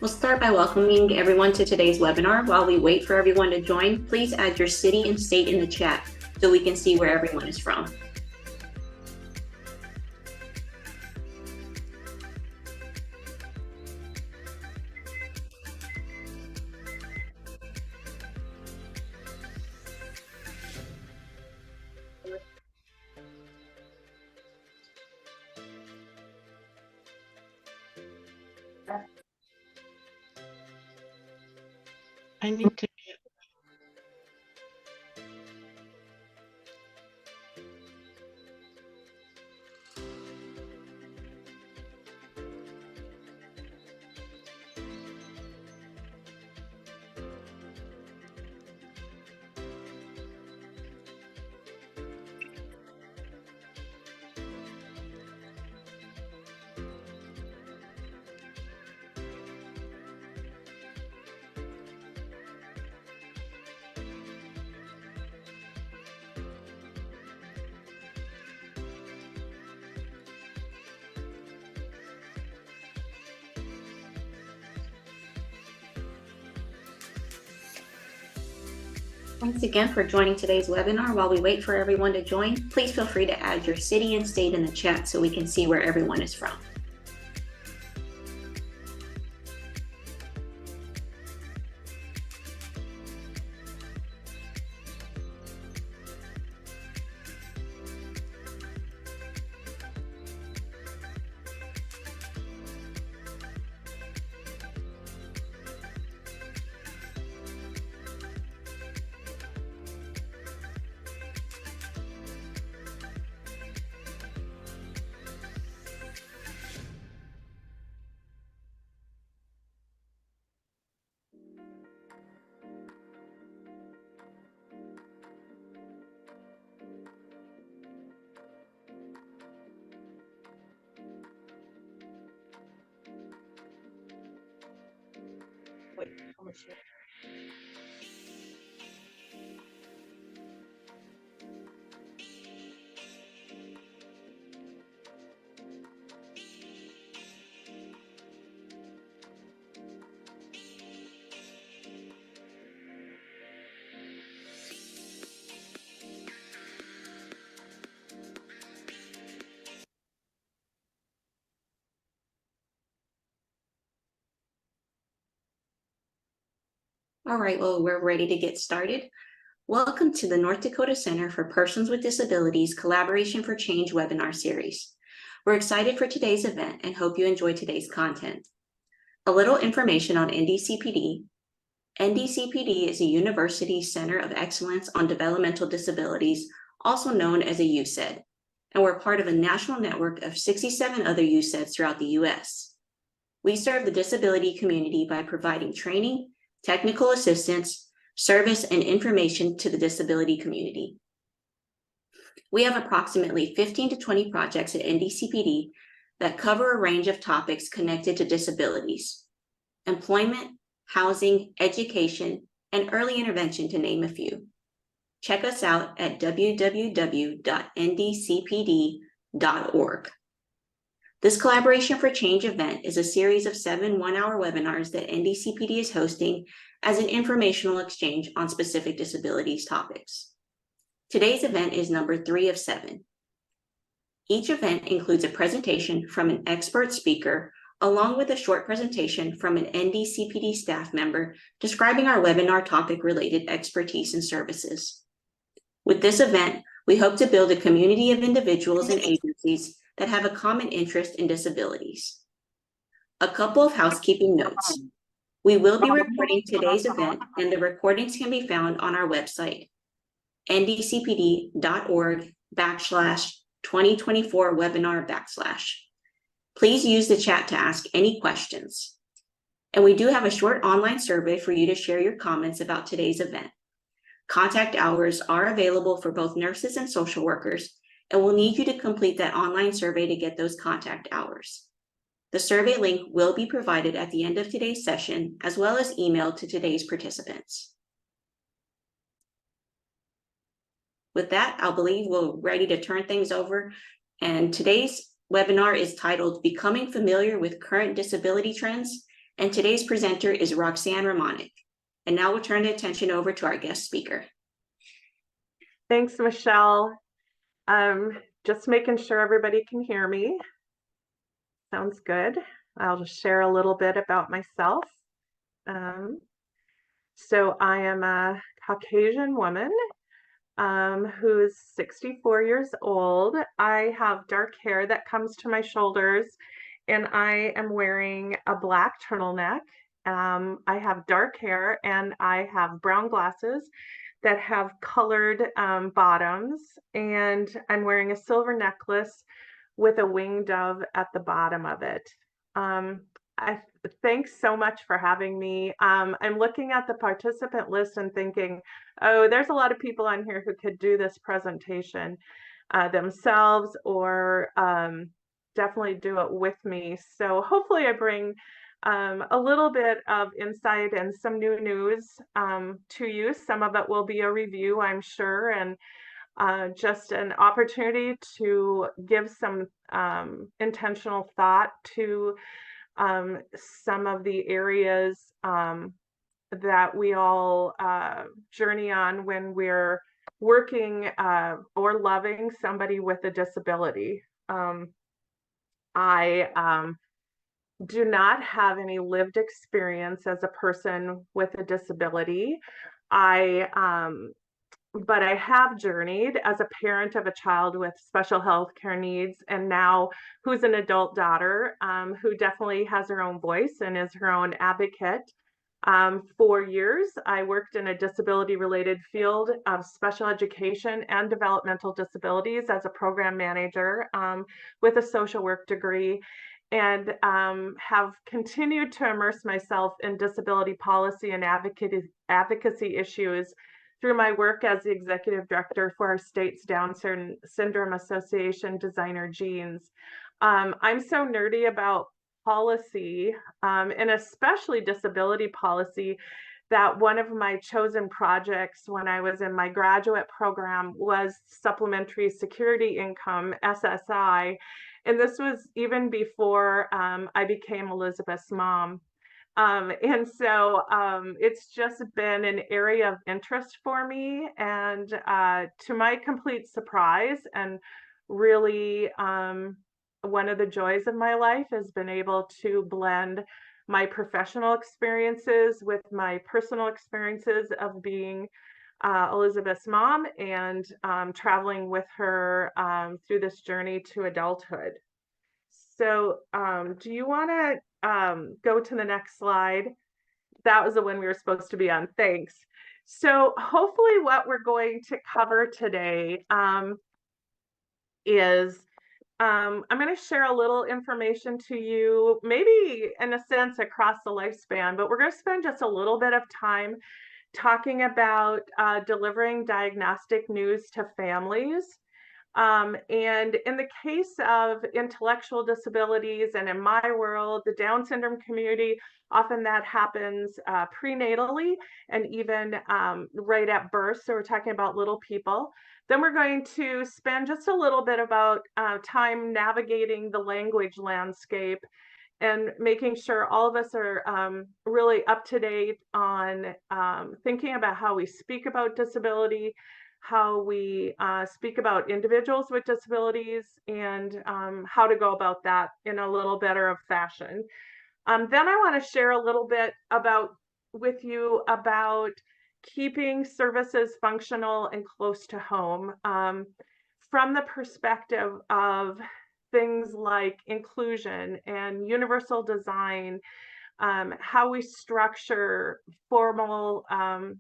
We'll start by welcoming everyone to today's webinar. While we wait for everyone to join, please add your city and state in the chat so we can see where everyone is from. I need to. Thanks again for joining today's webinar. While we wait for everyone to join, please feel free to add your city and state in the chat so we can see where everyone is from. Wait, how much? All right, well, we're ready to get started. Welcome to the North Dakota Center for Persons with Disabilities Collaboration for Change webinar series. We're excited for today's event and hope you enjoy today's content. A little information on NDCPD. NDCPD is a University Center of Excellence on Developmental Disabilities, also known as a UCED, and we're part of a national network of 67 other UCEDs throughout the U.S. We serve the disability community by providing training, technical assistance, service, and information to the disability community. We have approximately 15 to 20 projects at NDCPD that cover a range of topics connected to disabilities: employment, housing, education, and early intervention, to name a few. Check us out at www.ndcpd.org. This Collaboration for Change event is a series of 7 one-hour webinars that NDCPD is hosting as an informational exchange on specific disabilities topics. Today's event is number 3 of 7. Each event includes a presentation from an expert speaker, along with a short presentation from an NDCPD staff member describing our webinar topic-related expertise and services. With this event, we hope to build a community of individuals and agencies that have a common interest in disabilities. A couple of housekeeping notes. We will be recording today's event, and the recordings can be found on our website, ndcpd.org/2024webinar/. Please use the chat to ask any questions. And we do have a short online survey for you to share your comments about today's event. Contact hours are available for both nurses and social workers, and we'll need you to complete that online survey to get those contact hours. The survey link will be provided at the end of today's session, as well as emailed to today's participants. With that, I believe we're ready to turn things over. And today's webinar is titled Becoming Familiar with Current Disability Trends And today's presenter is Roxanne Ramonic. And now we'll turn the attention over to our guest speaker. Thanks, Michelle. Just making sure everybody can hear me. Sounds good. I'll just share a little bit about myself. So I am a Caucasian woman who's 64 years old. I have dark hair that comes to my shoulders, and I am wearing a black turtleneck. I have dark hair and I have brown glasses that have colored bottoms, and I'm wearing a silver necklace with a winged dove at the bottom of it. Thanks so much for having me. I'm looking at the participant list and thinking, oh, there's a lot of people on here who could do this presentation themselves, or definitely do it with me. So hopefully I bring a little bit of insight and some new news to you. Some of it will be a review, I'm sure, and just an opportunity to give some intentional thought to some of the areas that we all journey on when we're working or loving somebody with a disability. I do not have any lived experience as a person with a disability. But I have journeyed as a parent of a child with special health care needs, and now who's an adult daughter who definitely has her own voice and is her own advocate. For years, I worked in a disability-related field of special education and developmental disabilities as a program manager with a social work degree, and have continued to immerse myself in disability policy and advocacy issues through my work as the executive director for our state's Down Syndrome Association, Designer Genes. I'm so nerdy about policy, and especially disability policy, that one of my chosen projects when I was in my graduate program was supplementary security income, SSI. And this was even before I became Elizabeth's mom. And so it's just been an area of interest for me, and to my complete surprise, and really one of the joys of my life has been able to blend my professional experiences with my personal experiences of being Elizabeth's mom and traveling with her through this journey to adulthood. So do you want to go to the next slide? That was the one we were supposed to be on. Thanks. So hopefully what we're going to cover today is I'm going to share a little information to you, maybe in a sense across the lifespan, but we're going to spend just a little bit of time talking about delivering diagnostic news to families. And in the case of intellectual disabilities, and in my world, the Down syndrome community, often that happens prenatally and even right at birth. So we're talking about little people. Then we're going to spend just a little bit about time navigating the language landscape and making sure all of us are really up to date on thinking about how we speak about disability, how we speak about individuals with disabilities, and how to go about that in a little better of fashion. Then I want to share a little bit with you about keeping services functional and close to home from the perspective of things like inclusion and universal design, how we structure formal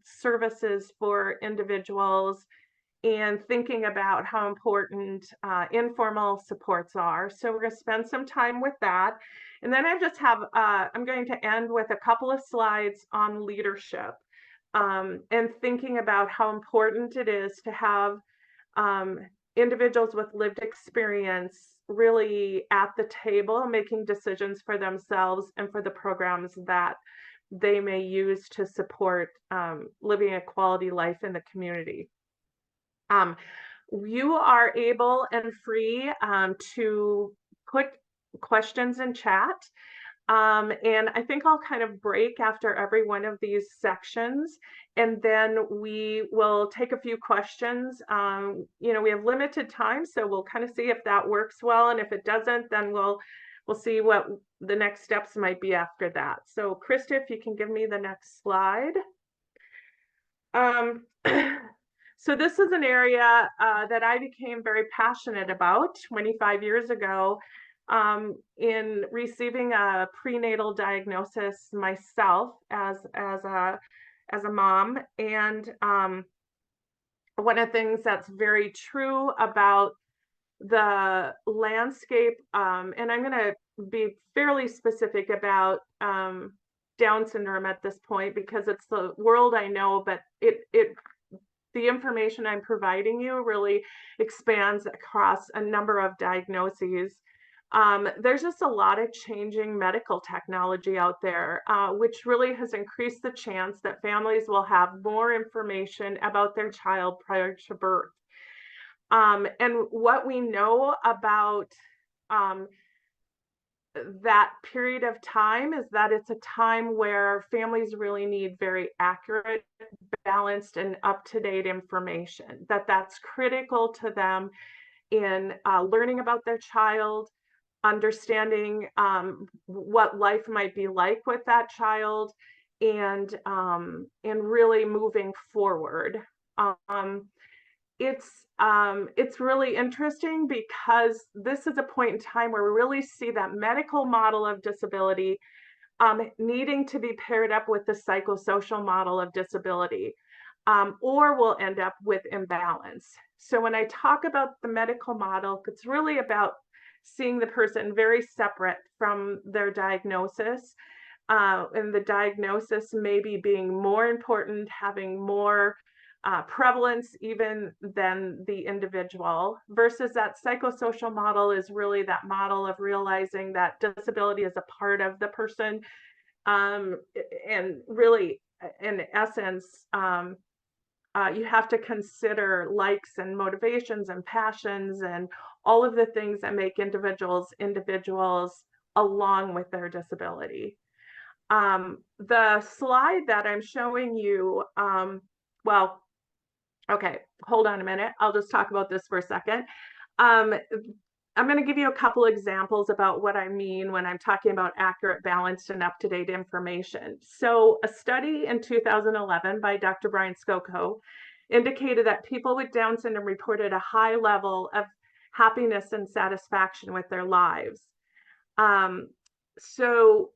services for individuals, and thinking about how important informal supports are. So we're going to spend some time with that. And then I'm going to end with a couple of slides on leadership and thinking about how important it is to have individuals with lived experience really at the table, making decisions for themselves and for the programs that they may use to support living a quality life in the community. You are able and free to put questions in chat. And I think I'll kind of break after every one of these sections, and then we will take a few questions. You know, we have limited time, so we'll kind of see if that works well, and if it doesn't, then we'll see what the next steps might be after that. So Krista, if you can give me the next slide. So this is an area that I became very passionate about 25 years ago, in receiving a prenatal diagnosis myself as a mom. And one of the things that's very true about the landscape, and I'm going to be fairly specific about Down syndrome at this point because it's the world I know, but the information I'm providing you really expands across a number of diagnoses. There's just a lot of changing medical technology out there, which really has increased the chance that families will have more information about their child prior to birth. And what we know about that period of time is that it's a time where families really need very accurate, balanced, and up-to-date information, that's critical to them in learning about their child, understanding what life might be like with that child, and really moving forward. It's really interesting because this is a point in time where we really see that medical model of disability needing to be paired up with the psychosocial model of disability, or we'll end up with imbalance. So when I talk about the medical model, it's really about seeing the person very separate from their diagnosis, and the diagnosis maybe being more important, having more prevalence even than the individual, versus that psychosocial model is really that model of realizing that disability is a part of the person, and really in essence you have to consider likes and motivations and passions and all of the things that make individuals along with their disability. The slide that I'm showing you, well, okay, hold on a minute. I'll just talk about this for a second. I'm going to give you a couple examples about what I mean when I'm talking about accurate, balanced, and up-to-date information. So a study in 2011 by Dr. Brian Skoko indicated that people with Down syndrome reported a high level of happiness and satisfaction with their lives. So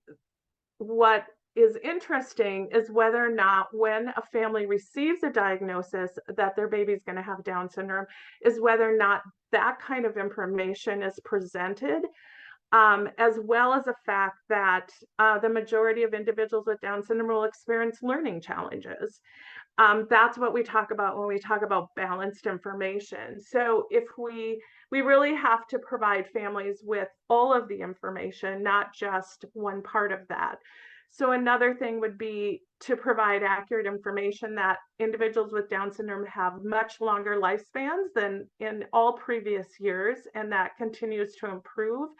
what is interesting is whether or not when a family receives a diagnosis that their baby's going to have Down syndrome is whether or not that kind of information is presented, as well as the fact that the majority of individuals with Down syndrome will experience learning challenges. That's what we talk about when we talk about balanced information. So if we really have to provide families with all of the information, not just one part of that. So another thing would be to provide accurate information that individuals with Down syndrome have much longer lifespans than in all previous years, and that continues to improve.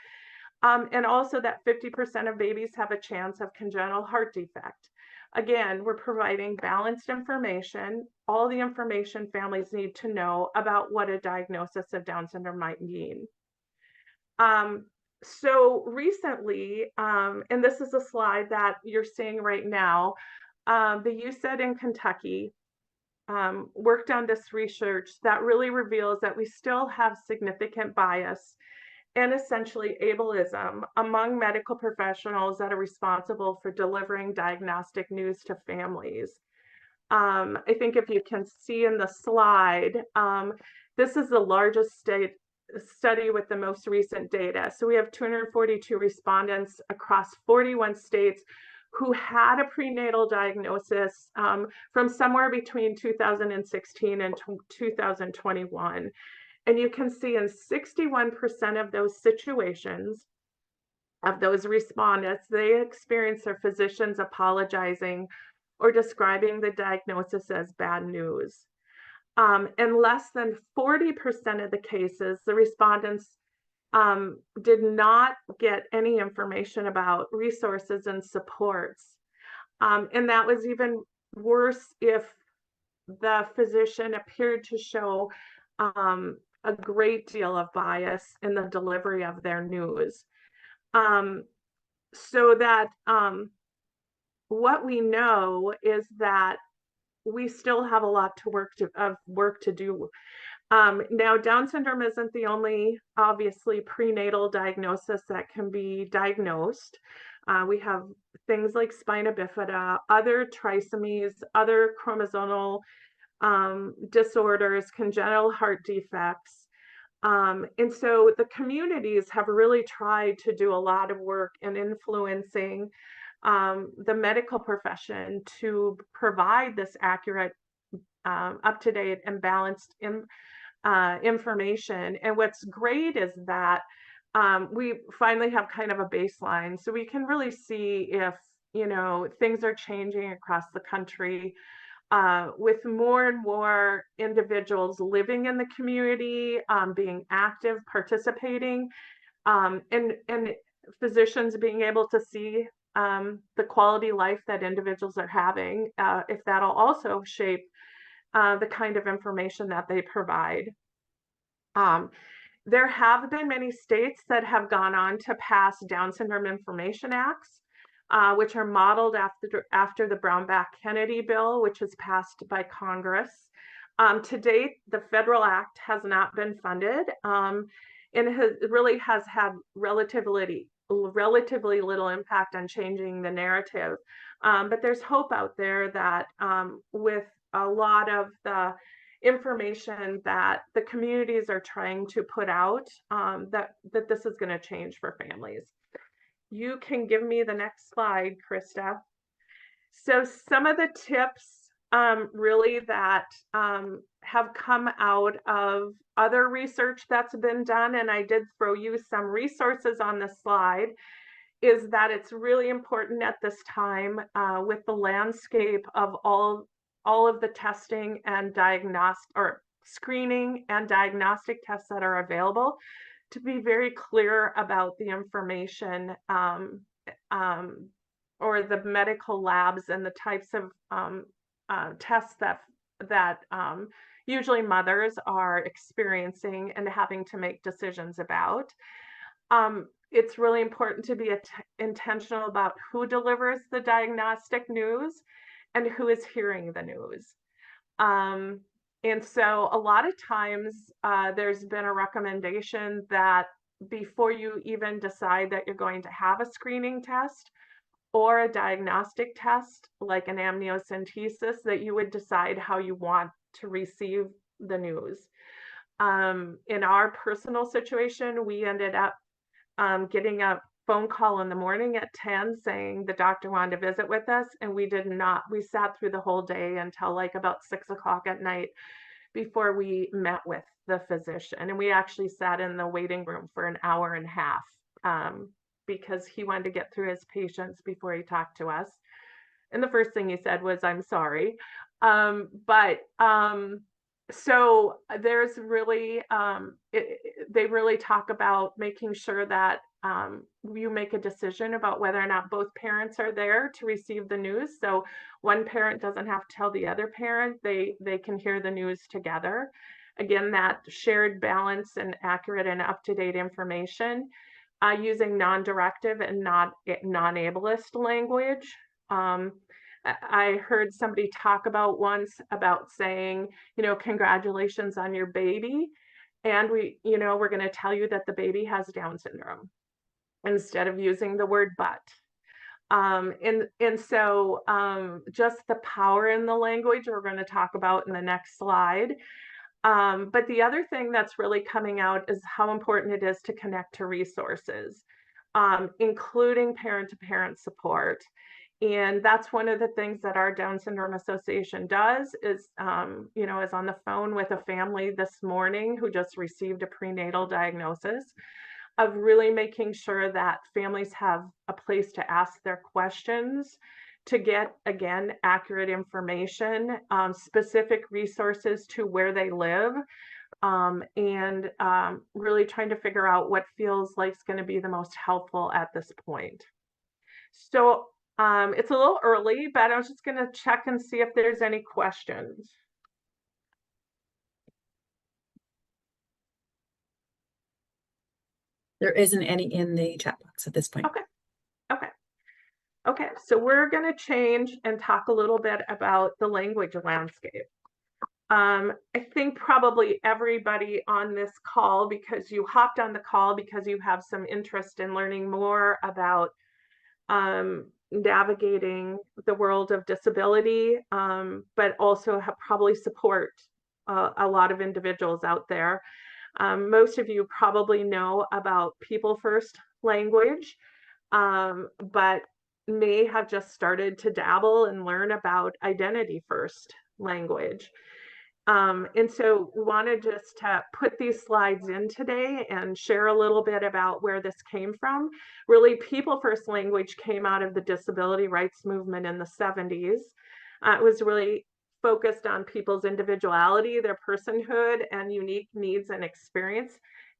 And also that 50% of babies have a chance of congenital heart defect. Again, we're providing balanced information, all the information families need to know about what a diagnosis of Down syndrome might mean. So recently, and this is a slide that you're seeing right now, the UCED in Kentucky worked on this research that really reveals that we still have significant bias and essentially ableism among medical professionals that are responsible for delivering diagnostic news to families. I think if you can see in the slide, this is the largest study with the most recent data. So we have 242 respondents across 41 states who had a prenatal diagnosis from somewhere between 2016 and 2021. And you can see in 61% of those situations, of those respondents, they experienced their physicians apologizing or describing the diagnosis as bad news. In less than 40% of the cases, the respondents did not get any information about resources and supports. And that was even worse if the physician appeared to show a great deal of bias in the delivery of their news. So that what we know is that we still have a lot of work to do. Now, Down syndrome isn't the only, obviously, prenatal diagnosis that can be diagnosed. We have things like spina bifida, other trisomies, other chromosomal disorders, congenital heart defects. And so the communities have really tried to do a lot of work in influencing the medical profession to provide this accurate, up-to-date and balanced information. And what's great is that we finally have kind of a baseline, so we can really see if, you know, things are changing across the country, with more and more individuals living in the community, being active, participating, and physicians being able to see the quality life that individuals are having, if that'll also shape the kind of information that they provide. There have been many states that have gone on to pass Down Syndrome Information Acts, which are modeled after the Brownback-Kennedy bill, which was passed by Congress. To date, the federal act has not been funded, and it really has had relatively little impact on changing the narrative. But there's hope out there that with a lot of the information that the communities are trying to put out, that this is going to change for families. You can give me the next slide, Krista. So some of the tips really that have come out of other research that's been done, and I did throw you some resources on the slide, is that it's really important at this time, with the landscape of all of the testing and screening and diagnostic tests that are available, to be very clear about the information or the medical labs and the types of tests that usually mothers are experiencing and having to make decisions about. It's really important to be intentional about who delivers the diagnostic news and who is hearing the news. And so a lot of times there's been a recommendation that before you even decide that you're going to have a screening test or a diagnostic test, like an amniocentesis, that you would decide how you want to receive the news. In our personal situation, we ended up getting a phone call in the morning at 10 saying the doctor wanted to visit with us, and we sat through the whole day until like about 6 o'clock at night before we met with the physician. And we actually sat in the waiting room for an hour and a half because he wanted to get through his patients before he talked to us. And the first thing he said was, "I'm sorry." So there's really, they really talk about making sure that you make a decision about whether or not both parents are there to receive the news. So one parent doesn't have to tell the other parent, they can hear the news together. Again, that shared balance and accurate and up-to-date information, using non-directive and non-ableist language. I heard somebody talk about once about saying, you know, congratulations on your baby. And we're going to tell you that the baby has Down syndrome instead of using the word but. So just the power in the language we're going to talk about in the next slide. But the other thing that's really coming out is how important it is to connect to resources, including parent-to-parent support. And that's one of the things that our Down Syndrome Association does is, is on the phone with a family this morning who just received a prenatal diagnosis, of really making sure that families have a place to ask their questions, to get, again, accurate information, specific resources to where they live, and really trying to figure out what feels like is going to be the most helpful at this point. So it's a little early, but I was just going to check and see if there's any questions. There isn't any in the chat box at this point. Okay, so we're going to change and talk a little bit about the language landscape. I think probably everybody on this call, because you hopped on the call because you have some interest in learning more about navigating the world of disability, but also have probably support a lot of individuals out there. Most of you probably know about People First language, but may have just started to dabble and learn about Identity First language. And so we wanted just to put these slides in today and share a little bit about where this came from. Really, People First language came out of the disability rights movement in the 70s. It was really focused on people's individuality, their personhood, and unique needs and experience.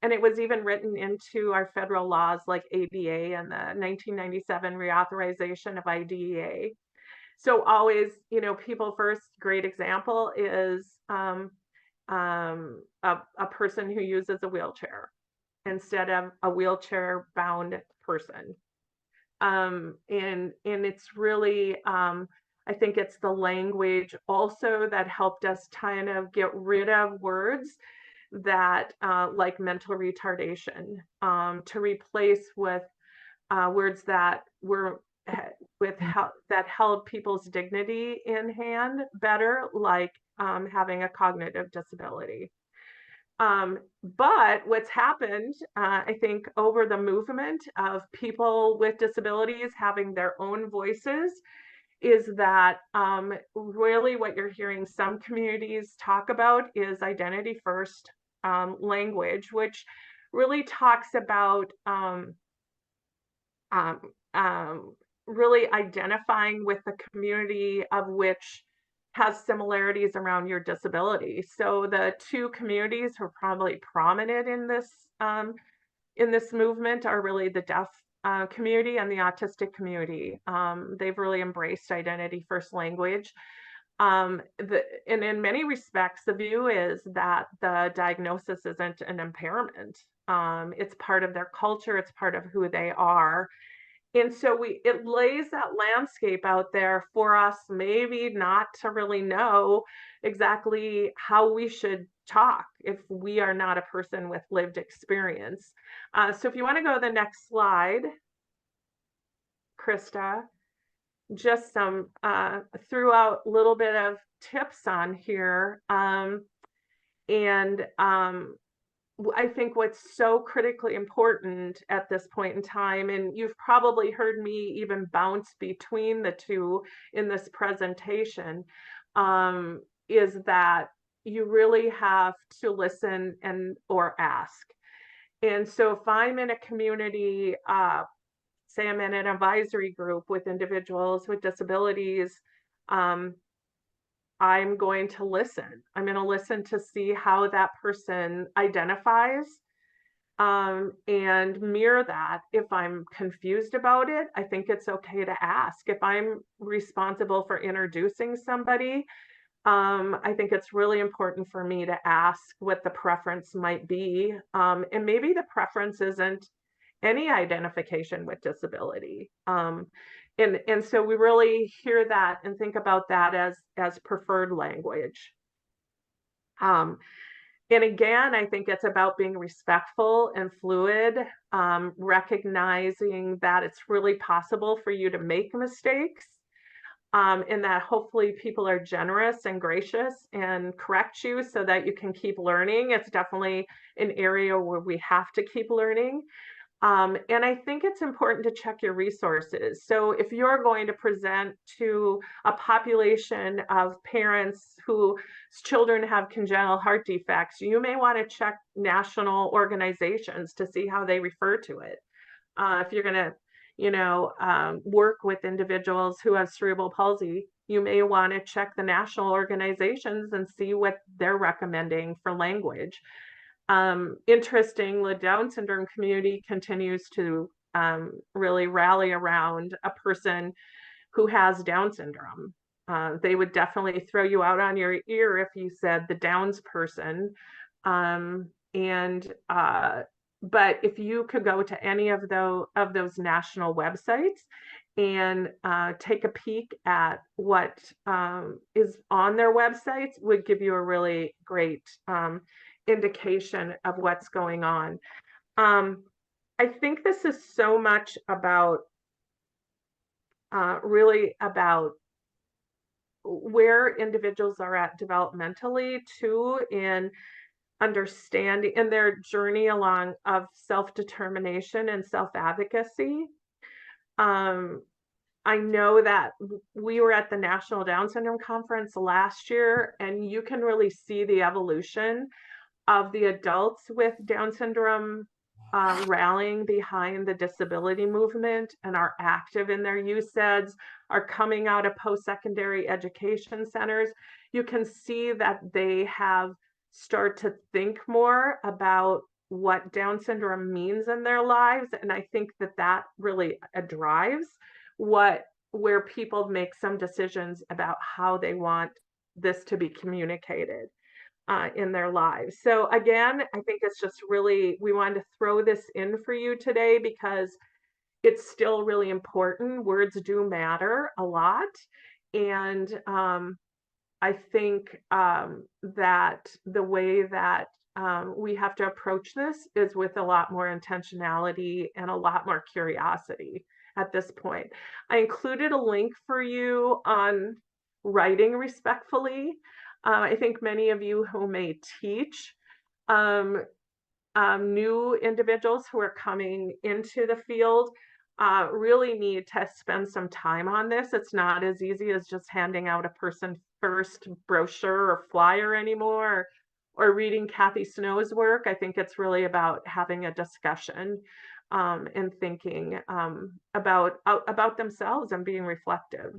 And it was even written into our federal laws like ADA and the 1997 reauthorization of IDEA. So always, you know, People First, great example is a person who uses a wheelchair instead of a wheelchair bound person. And it's really, I think it's the language also that helped us kind of get rid of words that like mental retardation, to replace with words that were that held people's dignity in hand better, like having a cognitive disability. But what's happened, I think, over the movement of people with disabilities having their own voices, is that really what you're hearing some communities talk about is Identity First language, which really talks about really identifying with the community of which has similarities around your disability. So the two communities who are probably prominent in this movement are really the deaf community and the autistic community. They've really embraced Identity First language. And in many respects, the view is that the diagnosis isn't an impairment. It's part of their culture, it's part of who they are. And so it lays that landscape out there for us, maybe not to really know exactly how we should talk if we are not a person with lived experience. So if you want to go to the next slide, Krista, just some threw out a little bit of tips on here. I think what's so critically important at this point in time, and you've probably heard me even bounce between the two in this presentation, is that you really have to listen or ask. And so if I'm in a community, say I'm in an advisory group with individuals with disabilities, I'm going to listen. I'm going to listen to see how that person identifies, and mirror that. If I'm confused about it, I think it's okay to ask. If I'm responsible for introducing somebody, I think it's really important for me to ask what the preference might be. And maybe the preference isn't any identification with disability. And so we really hear that and think about that as preferred language. And again, I think it's about being respectful and fluid, recognizing that it's really possible for you to make mistakes, and that hopefully people are generous and gracious and correct you so that you can keep learning. It's definitely an area where we have to keep learning. And I think it's important to check your resources. So if you're going to present to a population of parents whose children have congenital heart defects, you may want to check national organizations to see how they refer to it. If you're going to, work with individuals who have cerebral palsy, you may want to check the national organizations and see what they're recommending for language. Interestingly, the Down syndrome community continues to really rally around a person who has Down syndrome. They would definitely throw you out on your ear if you said the Downs person. But if you could go to any of those national websites and take a peek at what is on their websites, would give you a really great indication of what's going on. I think this is so much about really about where individuals are at developmentally too, in understanding in their journey along of self-determination and self-advocacy. I know that we were at the National Down Syndrome Conference last year, and you can really see the evolution of the adults with Down syndrome rallying behind the disability movement and are active in their USEDs, are coming out of post-secondary education centers. You can see that they have started to think more about what Down syndrome means in their lives. And I think that really drives where people make some decisions about how they want this to be communicated in their lives. So again, I think it's just really, we wanted to throw this in for you today because it's still really important. Words do matter a lot. And I think that the way that we have to approach this is with a lot more intentionality and a lot more curiosity at this point. I included a link for you on writing respectfully. I think many of you who may teach new individuals who are coming into the field really need to spend some time on this. It's not as easy as just handing out a person first brochure or flyer anymore, or reading Kathy Snow's work. I think it's really about having a discussion and thinking about themselves and being reflective.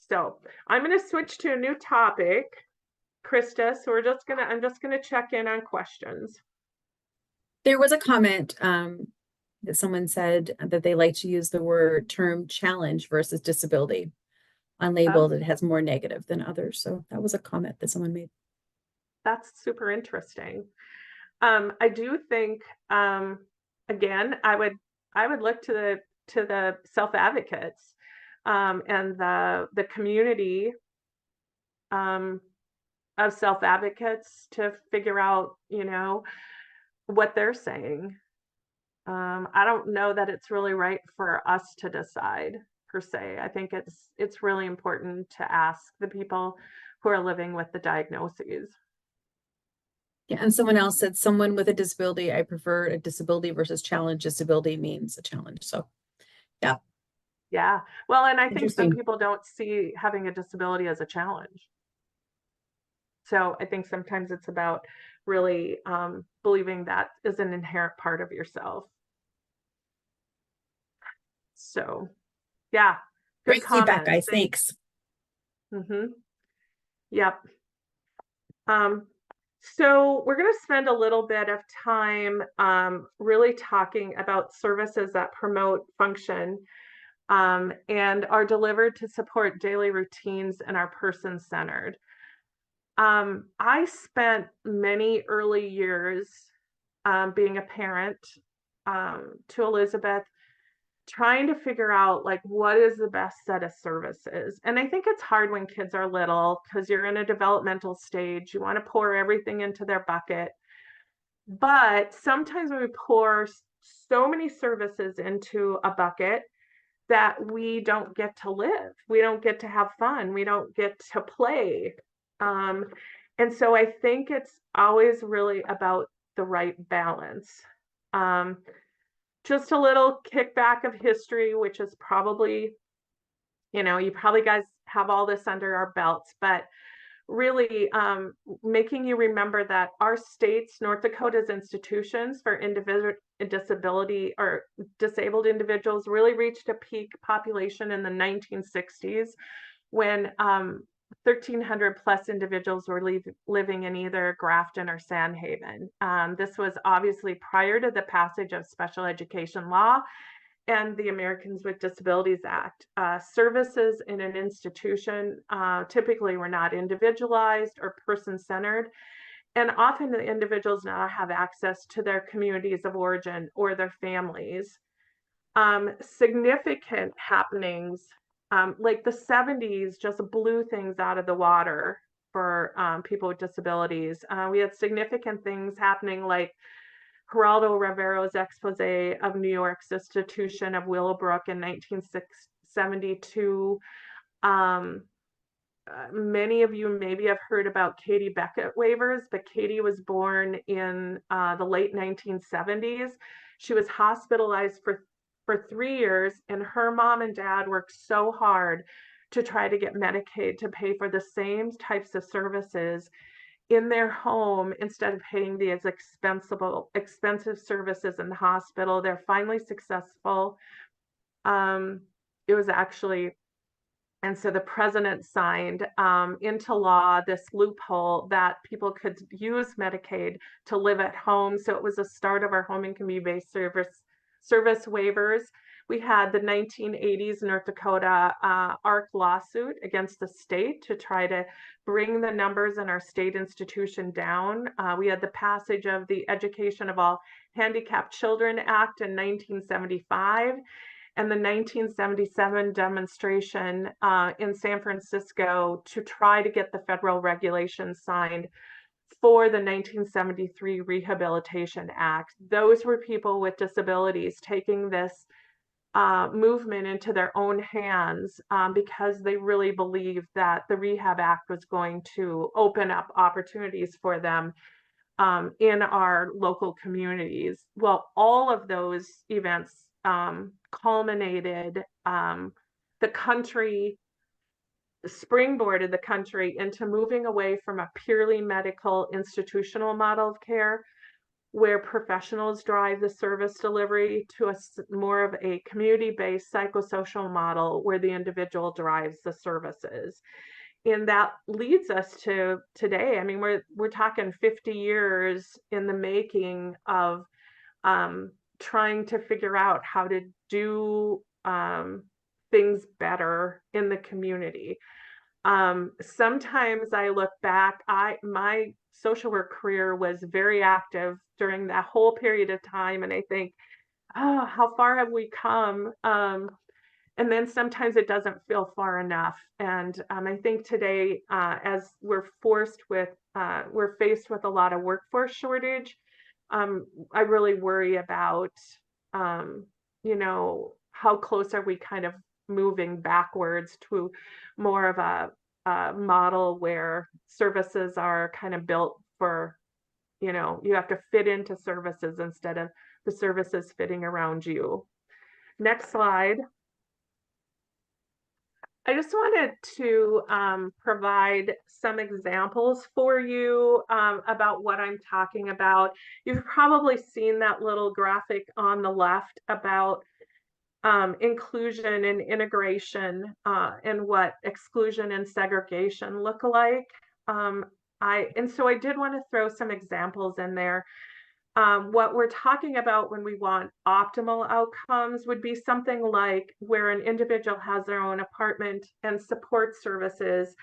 So I'm going to switch to a new topic, Krista. So I'm just gonna check in on questions. There was a comment that someone said that they like to use the term challenge versus disability on label that has more negative than others. So that was a comment that someone made. That's super interesting. I do think again, I would look to the self-advocates and the community of self-advocates to figure out, what they're saying. I don't know that it's really right for us to decide per se. I think it's really important to ask the people who are living with the diagnoses. Yeah, and someone else said, someone with a disability, I prefer a disability versus challenge. Disability means a challenge. So, yeah. Yeah. Well, and I think some Interesting. people don't see having a disability as a challenge. So I think sometimes it's about really believing that is an inherent part of yourself. So, yeah. Good Great feedback, comments. guys. Thanks. Yep. So we're going to spend a little bit of time really talking about services that promote function and are delivered to support daily routines and are person-centered. I spent many early years being a parent to Elizabeth, trying to figure out like what is the best set of services. And I think it's hard when kids are little because you're in a developmental stage. You want to pour everything into their bucket. But sometimes we pour so many services into a bucket that we don't get to live. We don't get to have fun. We don't get to play. And so I think it's always really about the right balance. Just a little kickback of history, which is probably, you probably guys have all this under our belts, but really making you remember that our state's, North Dakota's institutions for individual disability or disabled individuals really reached a peak population in the 1960s when 1,300 plus individuals were living in either Grafton or Sandhaven. This was obviously prior to the passage of special education law and the Americans with Disabilities Act. Services in an institution typically were not individualized or person-centered, and often the individuals now have access to their communities of origin or their families. Significant happenings like the 70s just blew things out of the water for people with disabilities. We had significant things happening like Geraldo Rivero's expose of New York's institution of Willowbrook in 1972. Many of you maybe have heard about Katie Beckett waivers, but Katie was born in the late 1970s. She was hospitalized for 3 years, and her mom and dad worked so hard to try to get Medicaid to pay for the same types of services in their home instead of paying the expensive services in the hospital. They're finally successful. It was actually, and so the president signed into law this loophole that people could use Medicaid to live at home. So it was a start of our home and community-based service waivers. We had the 1980s North Dakota ARC lawsuit against the state to try to bring the numbers in our state institution down. We had the passage of the Education of All Handicapped Children Act in 1975 and the 1977 demonstration in San Francisco to try to get the federal regulations signed for the 1973 Rehabilitation Act. Those were people with disabilities taking this movement into their own hands because they really believed that the Rehab Act was going to open up opportunities for them in our local communities. Well, all of those events culminated the country, springboarded the country into moving away from a purely medical institutional model of care where professionals drive the service delivery to more of a community-based psychosocial model where the individual drives the services. And that leads us to today. I mean, we're talking 50 years in the making of trying to figure out how to do things better in the community. Sometimes I look back, my social work career was very active during that whole period of time, and I think, oh, how far have we come? And then sometimes it doesn't feel far enough. And I think today, as we're faced with a lot of workforce shortage, I really worry about, how close are we kind of moving backwards to more of a model where services are kind of built for, you have to fit into services instead of the services fitting around you. Next slide. I just wanted to provide some examples for you about what I'm talking about. You've probably seen that little graphic on the left about inclusion and integration and what exclusion and segregation look like. And so I did want to throw some examples in there. What we're talking about when we want optimal outcomes would be something like where an individual has their own apartment and support services,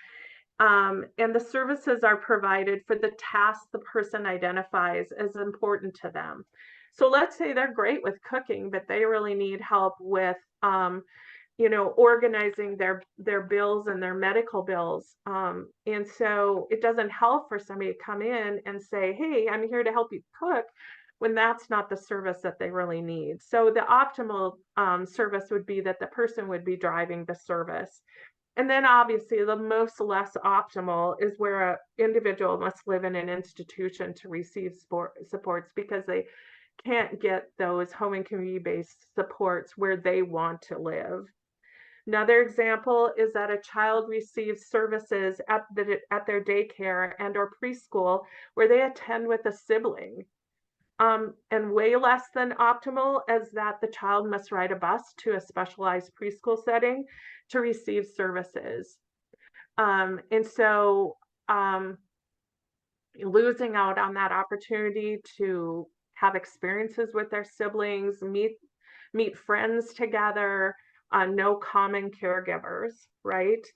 and the services are provided for the tasks the person identifies as important to them. So let's say they're great with cooking, but they really need help with organizing their bills and their medical bills. And so it doesn't help for somebody to come in and say, hey, I'm here to help you cook, when that's not the service that they really need. So the optimal service would be that the person would be driving the service. And then obviously the most less optimal is where an individual must live in an institution to receive supports because they can't get those home and community-based supports where they want to live. Another example is that a child receives services at their daycare and or preschool where they attend with a sibling. And way less than optimal is that the child must ride a bus to a specialized preschool setting to receive services. And so losing out on that opportunity to have experiences with their siblings, meet friends together, no common caregivers, right?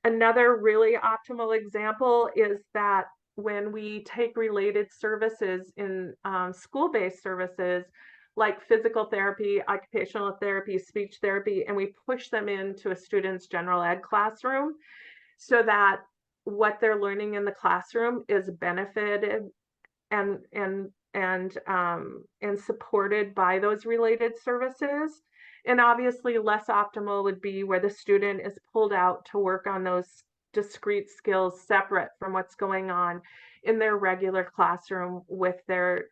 Another really optimal example is that when we take related services in school-based services like physical therapy, occupational therapy, speech therapy, and we push them into a student's general ed classroom so that what they're learning in the classroom is benefited and supported by those related services. And obviously less optimal would be where the student is pulled out to work on those discrete skills separate from what's going on in their regular classroom with their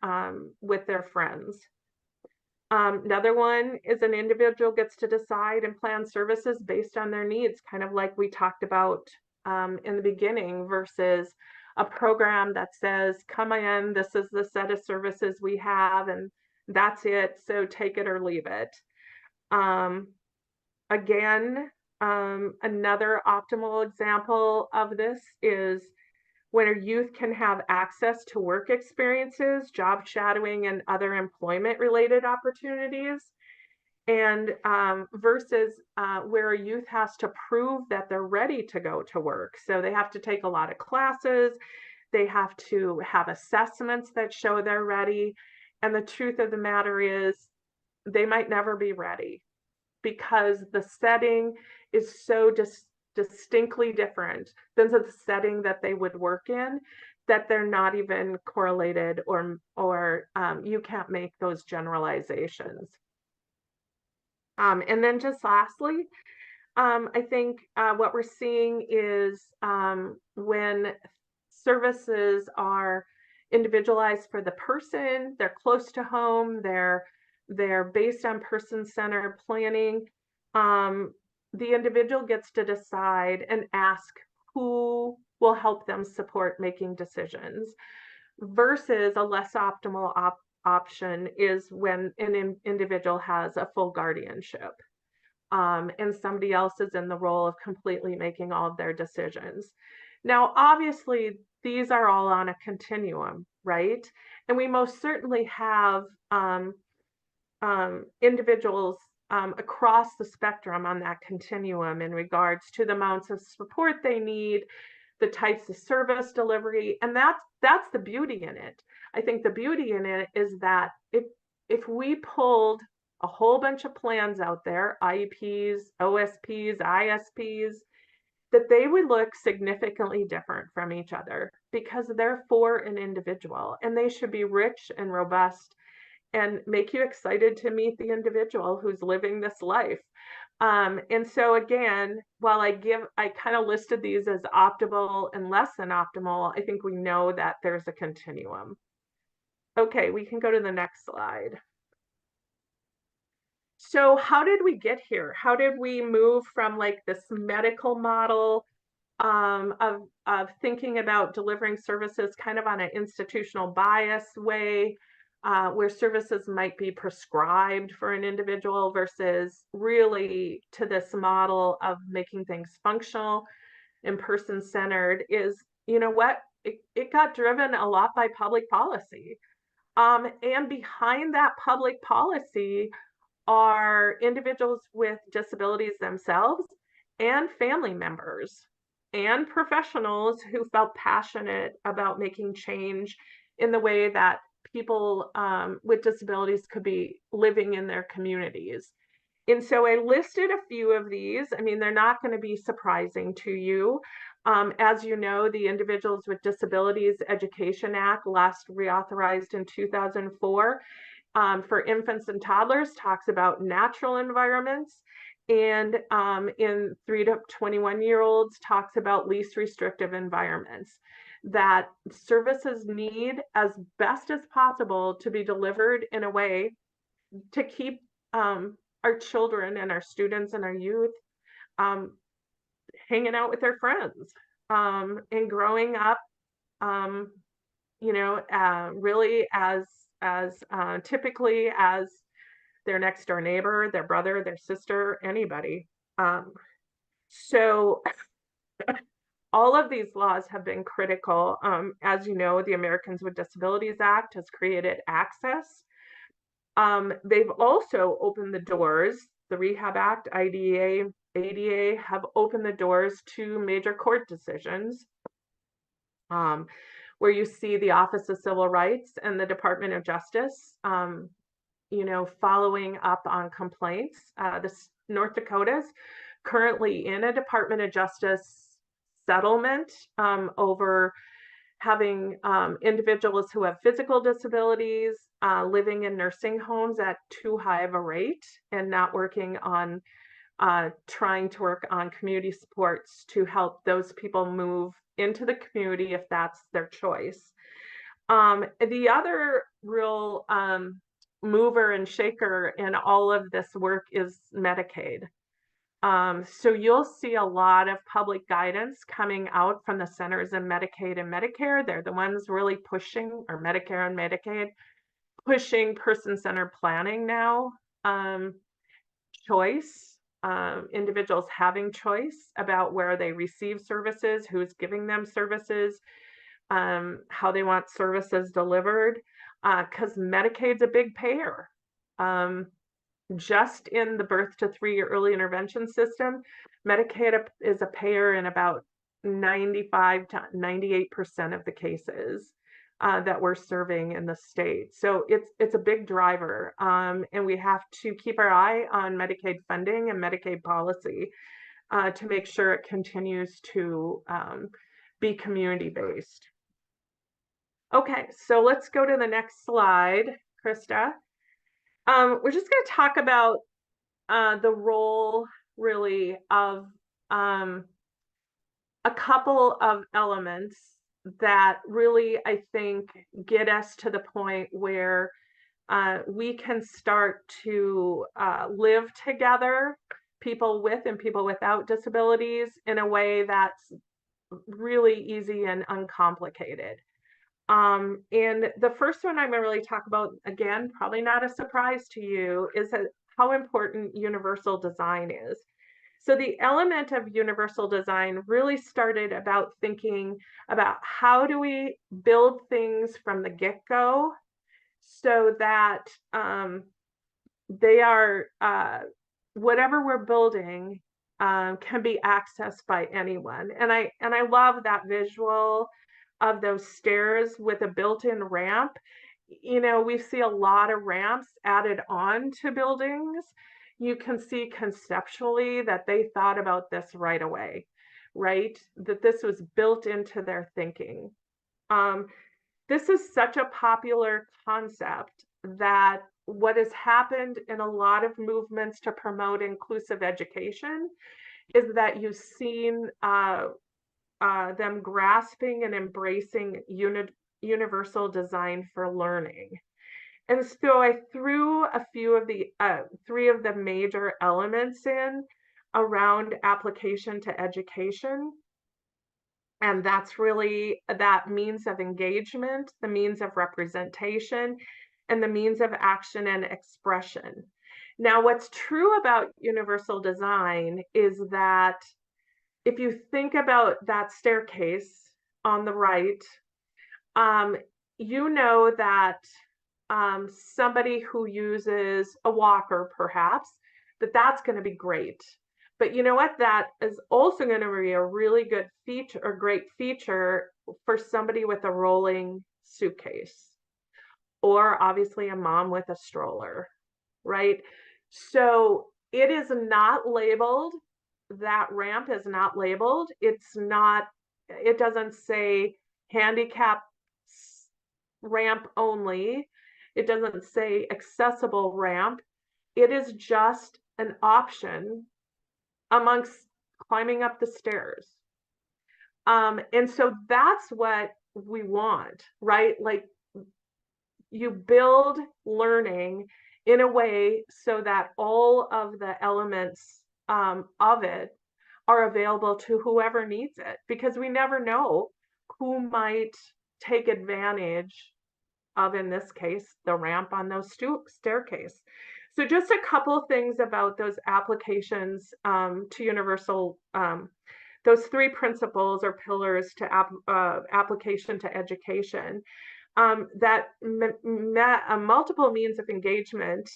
friends. Another one is an individual gets to decide and plan services based on their needs, kind of like we talked about in the beginning, versus a program that says, come in, this is the set of services we have, and that's it, so take it or leave it. Again, another optimal example of this is when a youth can have access to work experiences, job shadowing, and other employment related opportunities, and versus where a youth has to prove that they're ready to go to work. So they have to take a lot of classes, they have to have assessments that show they're ready. And the truth of the matter is they might never be ready because the setting is so distinctly different than the setting that they would work in, that they're not even correlated, or you can't make those generalizations. And then just lastly, I think what we're seeing is when services are individualized for the person, they're close to home, they're based on person-centered planning, the individual gets to decide and ask who will help them support making decisions, versus a less optimal option is when an individual has a full guardianship and somebody else is in the role of completely making all of their decisions. Now, obviously, these are all on a continuum, right? And we most certainly have individuals across the spectrum on that continuum in regards to the amounts of support they need, the types of service delivery, and that's the beauty in it. I think the beauty in it is that if we pulled a whole bunch of plans out there, IEPs, OSPs, ISPs, that they would look significantly different from each other because they're for an individual, and they should be rich and robust and make you excited to meet the individual who's living this life. And so again, while I kind of listed these as optimal and less than optimal, I think we know that there's a continuum. Okay, we can go to the next slide. So how did we get here? How did we move from like this medical model of thinking about delivering services kind of on an institutional bias way, where services might be prescribed for an individual, versus really to this model of making things functional and person-centered? Is, you know what, it got driven a lot by public policy. And behind that public policy are individuals with disabilities themselves and family members and professionals who felt passionate about making change in the way that people with disabilities could be living in their communities. And so I listed a few of these. I mean, they're not going to be surprising to you. As you know, the Individuals with Disabilities Education Act, last reauthorized in 2004, for infants and toddlers, talks about natural environments, and in 3 to 21-year-olds talks about least restrictive environments, that services need as best as possible to be delivered in a way to keep our children and our students and our youth hanging out with their friends, and growing up, really as typically as their next door neighbor, their brother, their sister, anybody. So all of these laws have been critical. As you know, the Americans with Disabilities Act has created access. They've also opened the doors. The Rehab Act, IDEA, ADA have opened the doors to major court decisions, where you see the Office of Civil Rights and the Department of Justice, following up on complaints. North Dakota's currently in a Department of Justice settlement over having individuals who have physical disabilities living in nursing homes at too high of a rate, and not working on trying to work on community supports to help those people move into the community if that's their choice. The other real mover and shaker in all of this work is Medicaid. So you'll see a lot of public guidance coming out from the centers in Medicaid and Medicare. They're the ones really pushing, or Medicare and Medicaid, pushing person-centered planning now. Choice, individuals having choice about where they receive services, who's giving them services, how they want services delivered, because Medicaid's a big payer. Just in the birth to 3-year early intervention system, Medicaid is a payer in about 95 to 98% of the cases that we're serving in the state. So it's a big driver, and we have to keep our eye on Medicaid funding and Medicaid policy to make sure it continues to be community-based. Okay, so let's go to the next slide, Krista. We're just going to talk about the role, really, of a couple of elements that really, I think, get us to the point where we can start to live together, people with and people without disabilities, in a way that's really easy and uncomplicated. And the first one I'm going to really talk about, again, probably not a surprise to you, is how important universal design is. So the element of universal design really started about thinking about how do we build things from the get-go so that they are, whatever we're building can be accessed by anyone. And I love that visual of those stairs with a built-in ramp. We see a lot of ramps added on to buildings. You can see conceptually that they thought about this right away, right? That this was built into their thinking. This is such a popular concept that what has happened in a lot of movements to promote inclusive education is that you've seen them grasping and embracing universal design for learning. And so I threw a few of the 3 of the major elements in around application to education. And that's really that means of engagement, the means of representation, and the means of action and expression. Now, what's true about universal design is that if you think about that staircase on the right, you know that somebody who uses a walker, perhaps, that's going to be great. But you know what? That is also going to be a really good feature, or great feature, for somebody with a rolling suitcase, or obviously a mom with a stroller, right? So it is not labeled. That ramp is not labeled. It doesn't say handicap ramp only. It doesn't say accessible ramp. It is just an option amongst climbing up the stairs. And so that's what we want, right? Like, you build learning in a way so that all of the elements of it are available to whoever needs it, because we never know who might take advantage of, in this case, the ramp on those staircase. So just a couple of things about those applications to universal, those three principles or pillars to application to education. That multiple means of engagement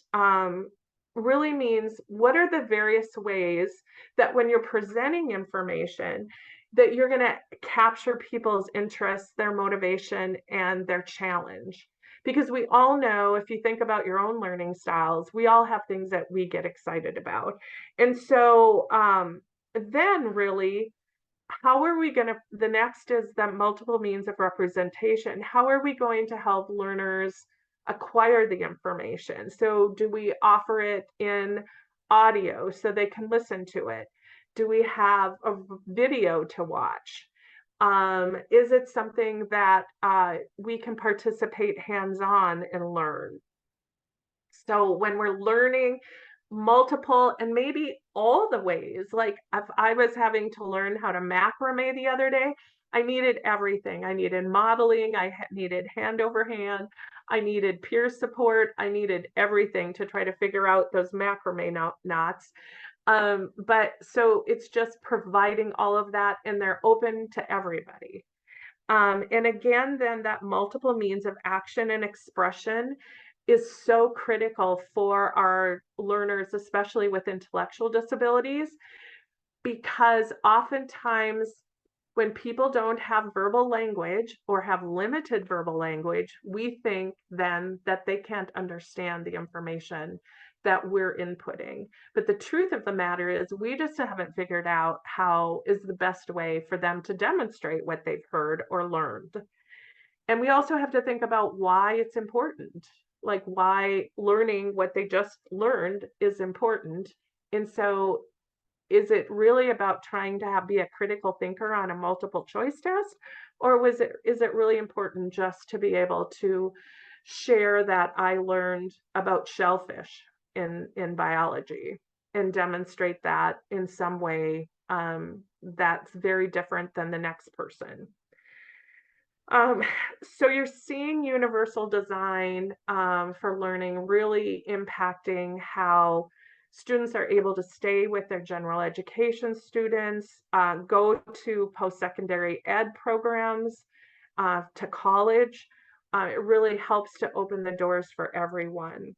really means, what are the various ways that when you're presenting information that you're going to capture people's interests, their motivation, and their challenge? Because we all know, if you think about your own learning styles, we all have things that we get excited about. And so then really, how are we going to, the next is the multiple means of representation. How are we going to help learners acquire the information? So do we offer it in audio so they can listen to it? Do we have a video to watch? Is it something that we can participate hands-on and learn? So when we're learning multiple and maybe all the ways, like if I was having to learn how to macrame the other day, I needed everything. I needed modeling, I needed hand over hand, I needed peer support, I needed everything to try to figure out those macrame knots. But so it's just providing all of that, and they're open to everybody. And again, then that multiple means of action and expression is so critical for our learners, especially with intellectual disabilities, because oftentimes when people don't have verbal language or have limited verbal language, we think then that they can't understand the information that we're inputting. But the truth of the matter is, we just haven't figured out how is the best way for them to demonstrate what they've heard or learned. And we also have to think about why it's important, like why learning what they just learned is important. And so is it really about trying to be a critical thinker on a multiple choice test? Or is it really important just to be able to share that I learned about shellfish in biology and demonstrate that in some way that's very different than the next person? So you're seeing universal design for learning really impacting how students are able to stay with their general education students, go to post-secondary ed programs, to college. It really helps to open the doors for everyone.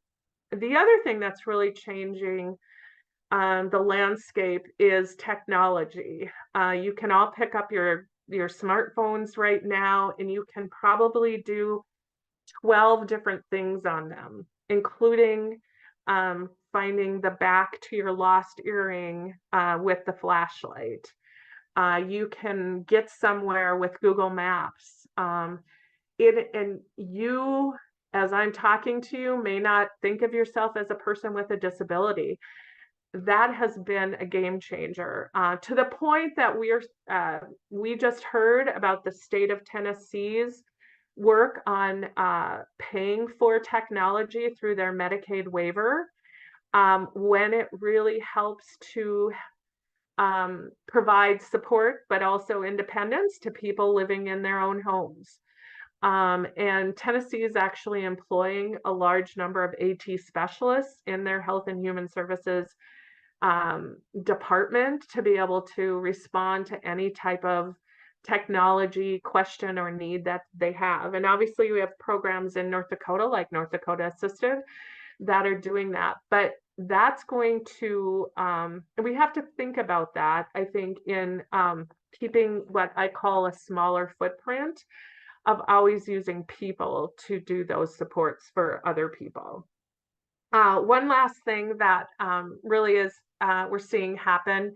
The other thing that's really changing the landscape is technology. You can all pick up your smartphones right now, and you can probably do 12 different things on them, including finding the back to your lost earring with the flashlight. You can get somewhere with Google Maps. And you, as I'm talking to you, may not think of yourself as a person with a disability. That has been a game changer, to the point that we just heard about the state of Tennessee's work on paying for technology through their Medicaid waiver, when it really helps to provide support, but also independence to people living in their own homes. And Tennessee is actually employing a large number of AT specialists in their Health and Human Services department to be able to respond to any type of technology question or need that they have. And obviously we have programs in North Dakota, like North Dakota Assistive, that are doing that. But that's going to, we have to think about that, I think, in keeping what I call a smaller footprint of always using people to do those supports for other people. One last thing that really is we're seeing happen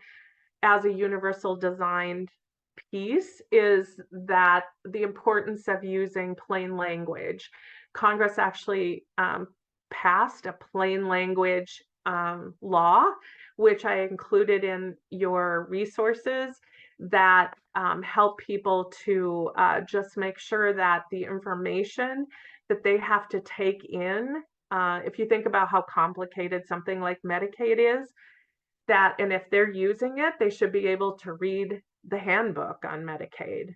as a universal designed piece is that the importance of using plain language. Congress actually passed a plain language law, which I included in your resources, that help people to just make sure that the information that they have to take in, if you think about how complicated something like Medicaid is, that, and if they're using it, they should be able to read the handbook on Medicaid.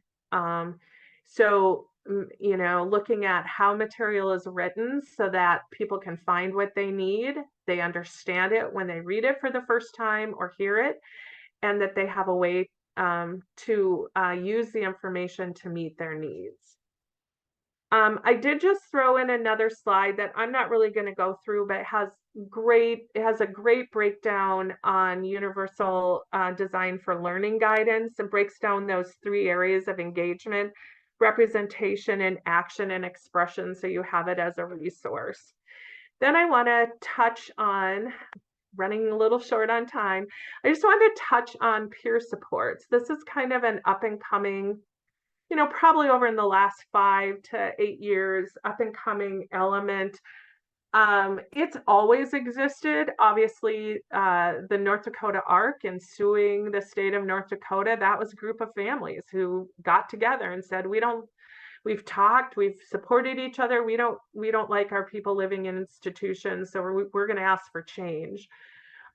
Looking at how material is written so that people can find what they need, they understand it when they read it for the first time or hear it, and that they have a way to use the information to meet their needs. I did just throw in another slide that I'm not really going to go through, but it has a great breakdown on universal design for learning guidance, and breaks down those 3 areas of engagement, representation, and action and expression, so you have it as a resource. Then I want to touch on, running a little short on time, I just want to touch on peer supports. This is kind of an up and coming, probably over in the last 5 to 8 years, up and coming element. It's always existed. Obviously, the North Dakota ARC and suing the state of North Dakota, that was a group of families who got together and said, we've talked, we've supported each other. We don't like our people living in institutions, so we're going to ask for change.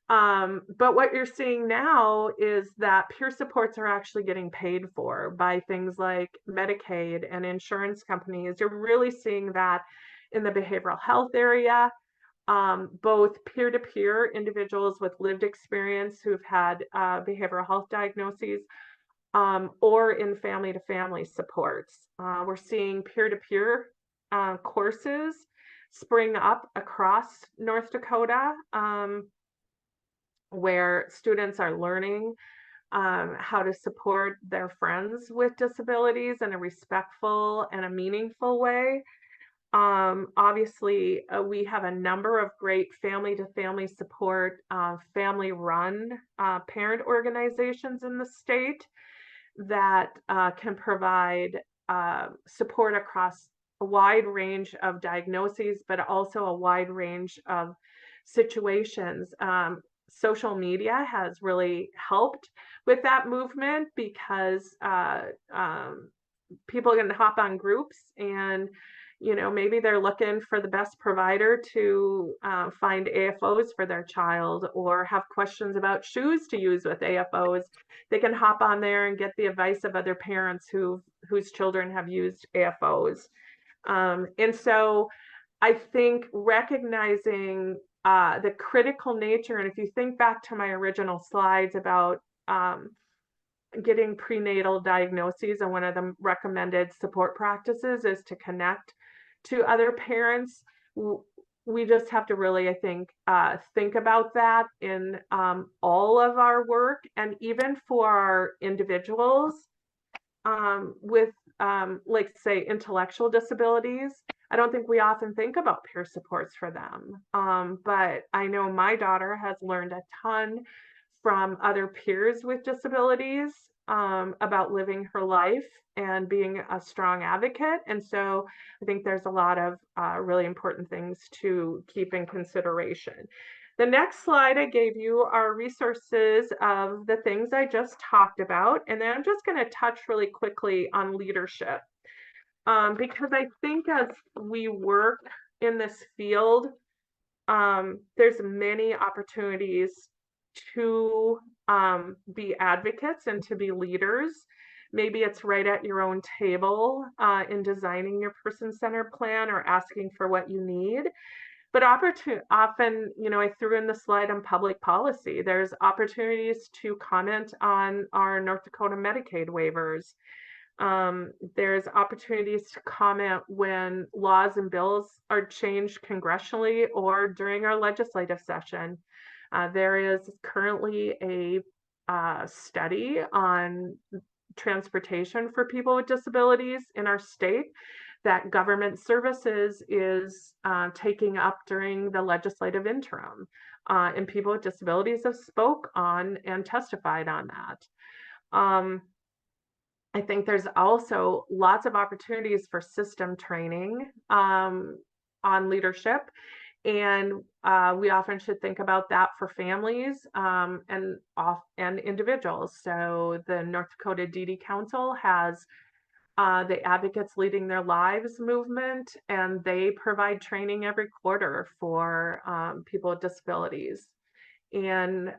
But what you're seeing now is that peer supports are actually getting paid for by things like Medicaid and insurance companies. You're really seeing that in the behavioral health area, both peer-to-peer individuals with lived experience who've had behavioral health diagnoses, or in family-to-family supports. We're seeing peer-to-peer courses spring up across North Dakota, where students are learning how to support their friends with disabilities in a respectful and a meaningful way. Obviously, we have a number of great family-to-family support, family-run parent organizations in the state that can provide support across a wide range of diagnoses, but also a wide range of situations. Social media has really helped with that movement because people can hop on groups and maybe they're looking for the best provider to find AFOs for their child, or have questions about shoes to use with AFOs. They can hop on there and get the advice of other parents whose children have used AFOs. And so I think recognizing the critical nature, and if you think back to my original slides about getting prenatal diagnoses, and one of the recommended support practices is to connect to other parents. We just have to really, I think about that in all of our work, and even for our individuals with like say intellectual disabilities. I don't think we often think about peer supports for them, but I know my daughter has learned a ton from other peers with disabilities about living her life and being a strong advocate. And so I think there's a lot of really important things to keep in consideration. The next slide I gave you are resources of the things I just talked about. And then I'm just going to touch really quickly on leadership. Because I think as we work in this field, there's many opportunities to be advocates and to be leaders. Maybe it's right at your own table in designing your person-centered plan or asking for what you need. But often, I threw in the slide on public policy. There's opportunities to comment on our North Dakota Medicaid waivers. There's opportunities to comment when laws and bills are changed congressionally or during our legislative session. There is currently a study on transportation for people with disabilities in our state that Government Services is taking up during the legislative interim. And people with disabilities have spoke on and testified on that. I think there's also lots of opportunities for system training on leadership. And we often should think about that for families and individuals. So the North Dakota DD Council has the Advocates Leading Their Lives movement, and they provide training every quarter for people with disabilities. And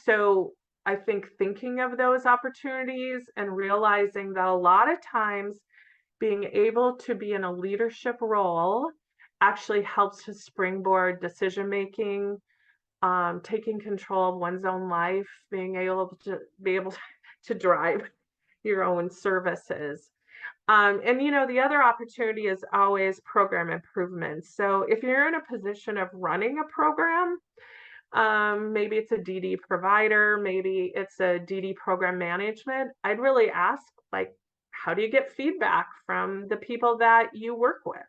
so I think thinking of those opportunities and realizing that a lot of times being able to be in a leadership role actually helps to springboard decision making, taking control of one's own life, being able to drive your own services. And the other opportunity is always program improvements. So if you're in a position of running a program, maybe it's a DD provider, maybe it's a DD program management, I'd really ask, like, how do you get feedback from the people that you work with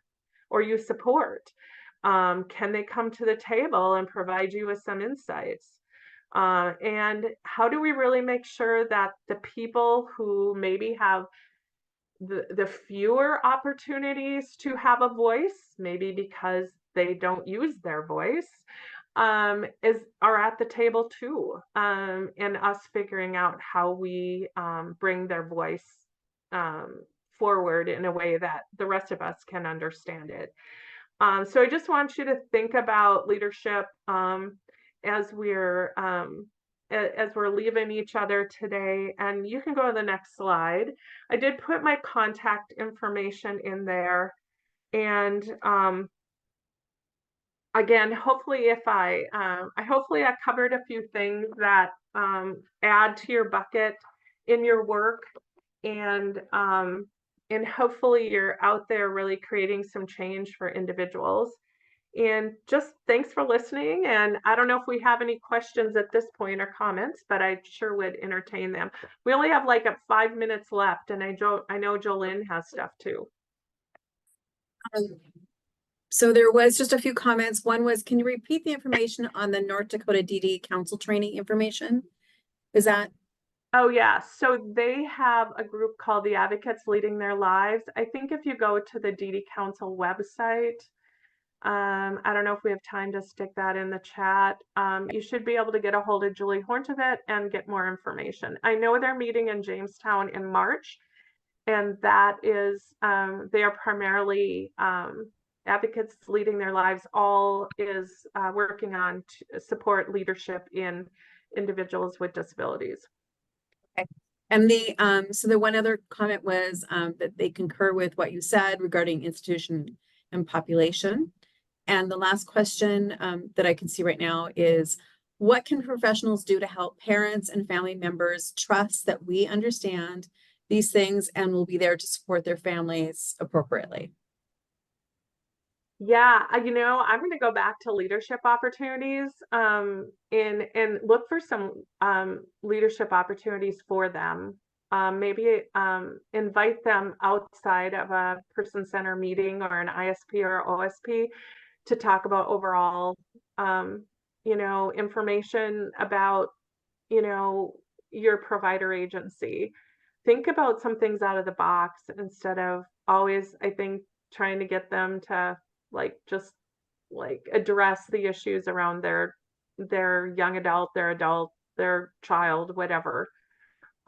or you support? Can they come to the table and provide you with some insights? And how do we really make sure that the people who maybe have the fewer opportunities to have a voice, maybe because they don't use their voice, are at the table too, and us figuring out how we bring their voice forward in a way that the rest of us can understand it. So I just want you to think about leadership as we're leaving each other today. And you can go to the next slide. I did put my contact information in there. And again, hopefully hopefully I covered a few things that add to your bucket in your work. And hopefully you're out there really creating some change for individuals. And just thanks for listening. And I don't know if we have any questions at this point or comments, but I sure would entertain them. We only have like 5 minutes left, and I know Jolynn has stuff too. So there was just a few comments. One was, can you repeat the information on the North Dakota DD Council training information? Is that? Oh yeah, so they have a group called the Advocates Leading Their Lives. I think if you go to the DD Council website, I don't know if we have time to stick that in the chat. You should be able to get a hold of Julie Horntevet and get more information. I know they're meeting in Jamestown in March, and that is, they are primarily Advocates Leading Their Lives, all is working on to support leadership in individuals with disabilities. Okay. And so the one other comment was that they concur with what you said regarding institution and population. And the last question that I can see right now is, what can professionals do to help parents and family members trust that we understand these things and will be there to support their families appropriately? Yeah, I'm going to go back to leadership opportunities and look for some leadership opportunities for them. Maybe invite them outside of a person-centered meeting or an ISP or OSP to talk about overall, information about, your provider agency. Think about some things out of the box instead of always, I think, trying to get them to just address the issues around their young adult, their child, whatever.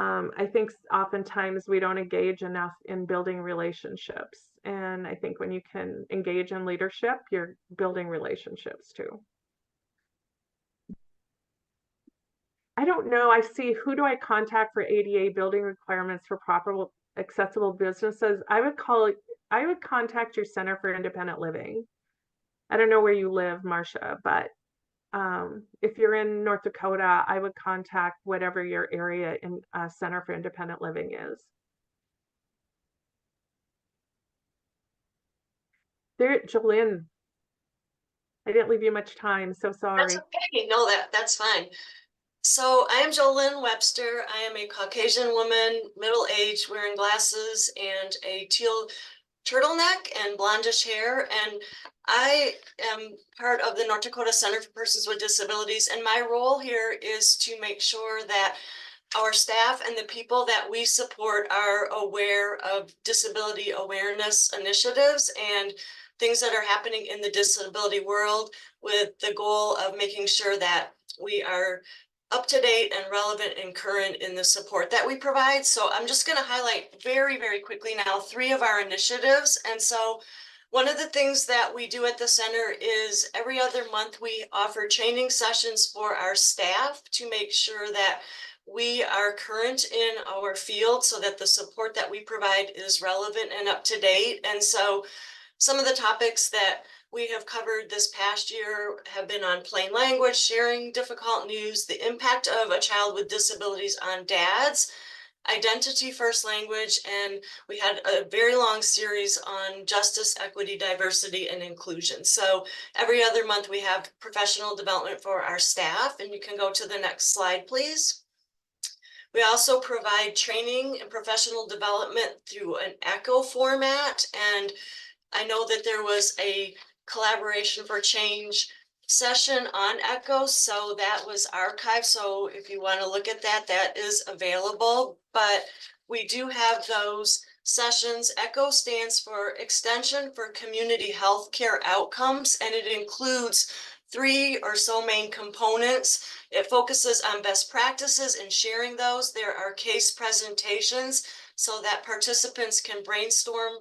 I think oftentimes we don't engage enough in building relationships. And I think when you can engage in leadership, you're building relationships too. I don't know. I see, who do I contact for ADA building requirements for proper accessible businesses? I would contact your Center for Independent Living. I don't know where you live, Marcia, but if you're in North Dakota, I would contact whatever your area in Center for Independent Living is. There, Jolynn, I didn't leave you much time, so sorry. That's okay. No, that's fine. So I am Jolynn Webster. I am a Caucasian woman, middle-aged, wearing glasses and a teal turtleneck and blondish hair. And I am part of the North Dakota Center for Persons with Disabilities. And my role here is to make sure that our staff and the people that we support are aware of disability awareness initiatives and things that are happening in the disability world, with the goal of making sure that we are up to date and relevant and current in the support that we provide. So I'm just going to highlight very, very quickly now 3 of our initiatives. And so One of the things that we do at the center is every other month we offer training sessions for our staff to make sure that we are current in our field so that the support that we provide is relevant and up to date. And so some of the topics that we have covered this past year have been on plain language, sharing difficult news, the impact of a child with disabilities on dads, identity first language, and we had a very long series on justice, equity, diversity, and inclusion. So every other month we have professional development for our staff, and you can go to the next slide, please. We also provide training and professional development through an ECHO format, and I know that there was a collaboration for change session on ECHO, so that was archived. So if you want to look at that, that is available. But we do have those sessions. ECHO stands for Extension for Community Healthcare Outcomes, and it includes 3 or so main components. It focuses on best practices and sharing those. There are case presentations so that participants can brainstorm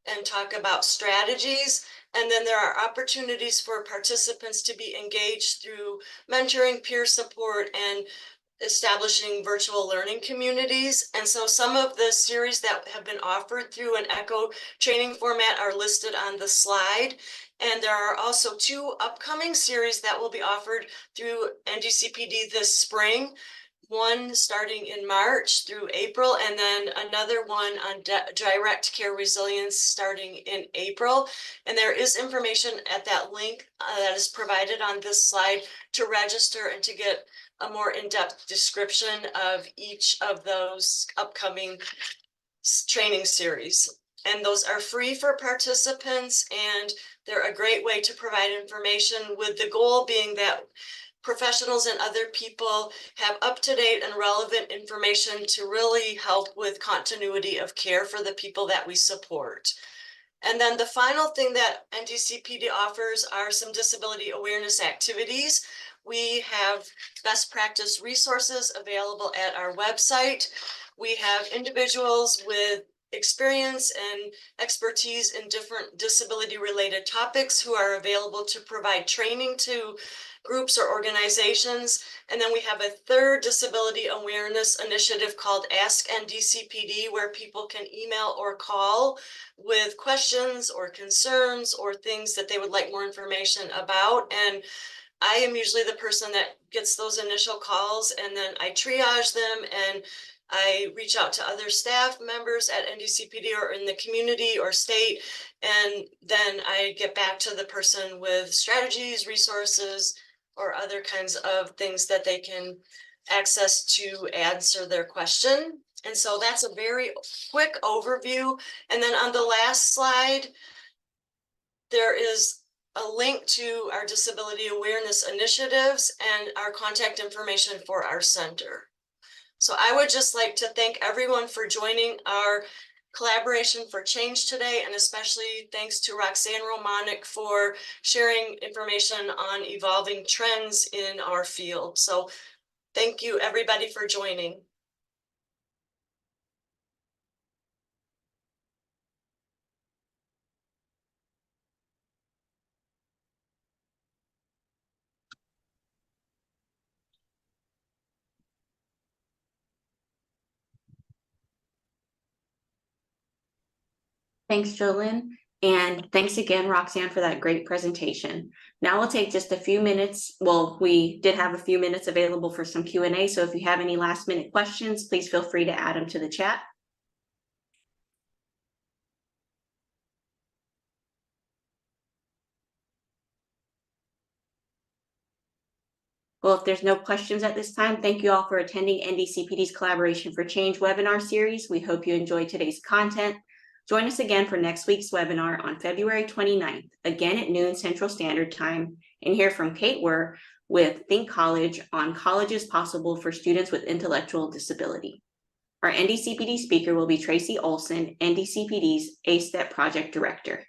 and talk about strategies. And then there are opportunities for participants to be engaged through mentoring, peer support, and establishing virtual learning communities. And so some of the series that have been offered through an ECHO training format are listed on the slide. And there are also 2 upcoming series that will be offered through NDCPD this spring. One starting in March through April, and then another one on direct care resilience starting in April. And there is information at that link that is provided on this slide to register and to get a more in-depth description of each of those upcoming training series. And those are free for participants, and they're a great way to provide information, with the goal being that professionals and other people have up-to-date and relevant information to really help with continuity of care for the people that we support. And then the final thing that NDCPD offers are some disability awareness activities. We have best practice resources available at our website. We have individuals with experience and expertise in different disability related topics who are available to provide training to groups or organizations. And then we have a third disability awareness initiative called Ask NDCPD, where people can email or call with questions or concerns or things that they would like more information about. And I am usually the person that gets those initial calls, and then I triage them and I reach out to other staff members at NDCPD or in the community or state, and then I get back to the person with strategies, resources, or other kinds of things that they can access to answer their question. And so that's a very quick overview. And then on the last slide, there is a link to our disability awareness initiatives and our contact information for our center. So I would just like to thank everyone for joining our collaboration for change today, and especially thanks to Roxanne Romanic for sharing information on evolving trends in our field. So thank you everybody for joining. Thanks, Jolyn. And thanks again, Roxanne, for that great presentation. Now we'll take just a few minutes. Well, we did have a few minutes available for some Q&A. So if you have any last minute questions, please feel free to add them to the chat. Well, if there's no questions at this time, thank you all for attending NDCPD's Collaboration for Change webinar series. We hope you enjoyed today's content. Join us again for next week's webinar on February 29th, again at noon Central Standard Time, and hear from Kate Werr with Think College on colleges possible for students with intellectual disability. Our NDCPD speaker will be Tracy Olson, NDCPD's A-STEP Project Director.